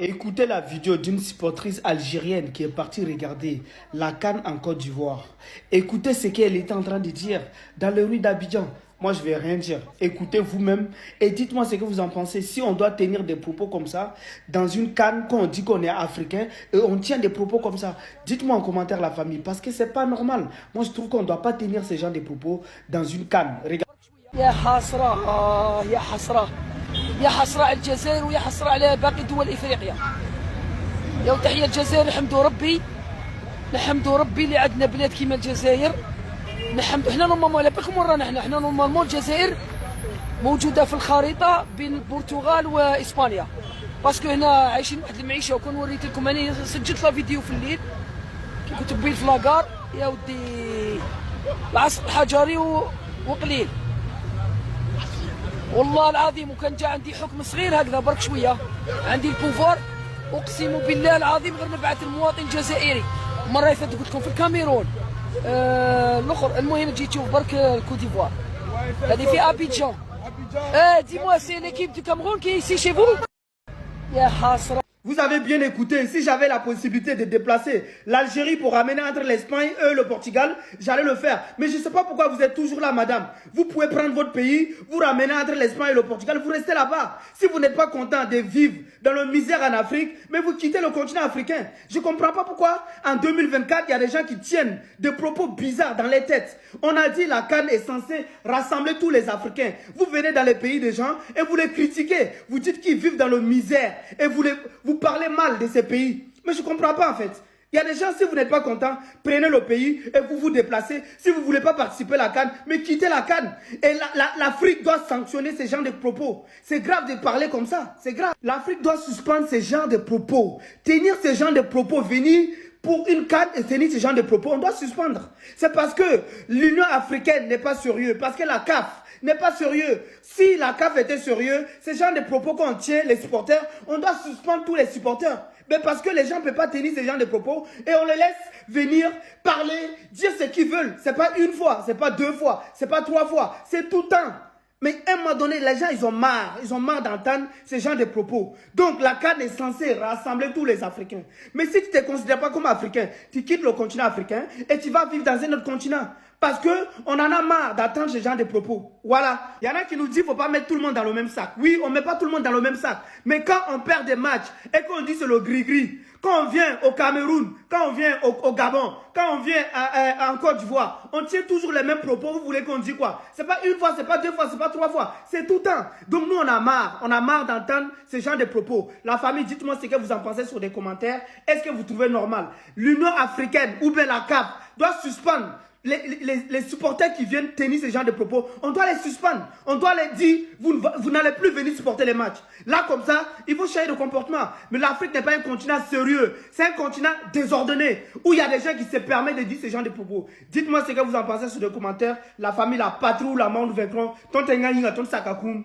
Écoutez la vidéo d'une supportrice algérienne qui est partie regarder la CAN en Côte d'Ivoire. Écoutez ce qu'elle était en train de dire dans les rues d'Abidjan. Moi, je ne vais rien dire. Écoutez vous-même et dites-moi ce que vous en pensez. Si on doit tenir des propos comme ça dans une CAN, quand on dit qu'on est africain et on tient des propos comme ça, dites-moi en commentaire la famille parce que c'est pas normal. Moi, je trouve qu'on ne doit pas tenir ce genre de propos dans une CAN. Regardez. يا حسرة يا حسرة يا حسرة على الجزائر ويا حسرة على باقي دول افريقيا. يا تحية الجزائر، نحمدوا ربي اللي عندنا بلاد كيما الجزائر. نحمدوا حنا نورمالمون على بالكم ورانا حنا نورمالمون الجزائر موجودة في الخريطة بين البرتغال واسبانيا، باسكو هنا عايشين واحد المعيشة. وكون وريت لكم انا سجلت لا فيديو في الليل كي كنت بين في لاكار يا ودي العصر الحجري وقليل والله العظيم. وكان جا عندي حكم صغير هكذا برك شويه عندي البوفار، اقسم بالله العظيم غير نبعث المواطن جزائري. مره فاتت قلت لكم في الكاميرون الاخر. المهم جيت تشوف برك الكوت ديفوار هذه في ابيجان. دي موا سي ليكيب دو كاميرون كي سي شي فو. يا حسره. Vous avez bien écouté, si j'avais la possibilité de déplacer l'Algérie pour ramener entre l'Espagne et le Portugal, j'allais le faire. Mais je ne sais pas pourquoi vous êtes toujours là, madame. Vous pouvez prendre votre pays, vous ramener entre l'Espagne et le Portugal, vous restez là-bas. Si vous n'êtes pas content de vivre dans la misère en Afrique, mais vous quittez le continent africain. Je ne comprends pas pourquoi en 2024, il y a des gens qui tiennent des propos bizarres dans les têtes. On a dit la CAN est censée rassembler tous les Africains. Vous venez dans les pays des gens et vous les critiquez. Vous dites qu'ils vivent dans la misère et vous parlez mal de ces pays. Mais je ne comprends pas en fait. Il y a des gens, si vous n'êtes pas content, prenez le pays et vous vous déplacez. Si vous ne voulez pas participer à la CAN, mais quittez la CAN. Et l'Afrique doit sanctionner ce genre de propos. C'est grave de parler comme ça. C'est grave. L'Afrique doit suspendre ce genre de propos. Tenir ce genre de propos, venir pour une CAN et tenir ce genre de propos, on doit suspendre. C'est parce que l'Union africaine n'est pas sérieuse. Parce que la CAF n'est pas sérieux. Si la CAF était sérieux, ce genre de propos qu'on tient, les supporters, on doit suspendre tous les supporters. Mais parce que les gens ne peuvent pas tenir ce genre de propos et on les laisse venir parler, dire ce qu'ils veulent. Ce n'est pas une fois, ce n'est pas deux fois, ce n'est pas trois fois, c'est tout le temps. Mais à un moment donné, les gens, ils ont marre d'entendre ce genre de propos. Donc la CAN est censée rassembler tous les Africains. Mais si tu ne te considères pas comme Africain, tu quittes le continent africain et tu vas vivre dans un autre continent. Parce qu'on en a marre d'attendre ce genre de propos. Voilà. Il y en a qui nous disent qu'il ne faut pas mettre tout le monde dans le même sac. Oui, on ne met pas tout le monde dans le même sac. Mais quand on perd des matchs et qu'on dit c'est le gris-gris, quand on vient au Cameroun, quand on vient au Gabon, quand on vient en Côte d'Ivoire, on tient toujours les mêmes propos. Vous voulez qu'on dise quoi? C'est pas une fois, c'est pas deux fois, c'est pas trois fois. C'est tout le temps. Donc nous, on a marre. On a marre d'entendre ce genre de propos. La famille, dites-moi ce que vous en pensez sur des commentaires. Est-ce que vous trouvez normal? L'Union africaine ou bien la CAF doit suspendre les supporters qui viennent tenir ce genre de propos. On doit les suspendre. On doit les dire, vous n'allez plus venir supporter les matchs. Là, comme ça, il faut changer de comportement. Mais l'Afrique n'est pas un continent sérieux. C'est un continent désordonné, où il y a des gens qui se permettent de dire ce genre de propos. Dites-moi ce que vous en pensez sur les commentaires. La famille, la patrouille, la monde vaincront. Ton tenga, ton sakakoum.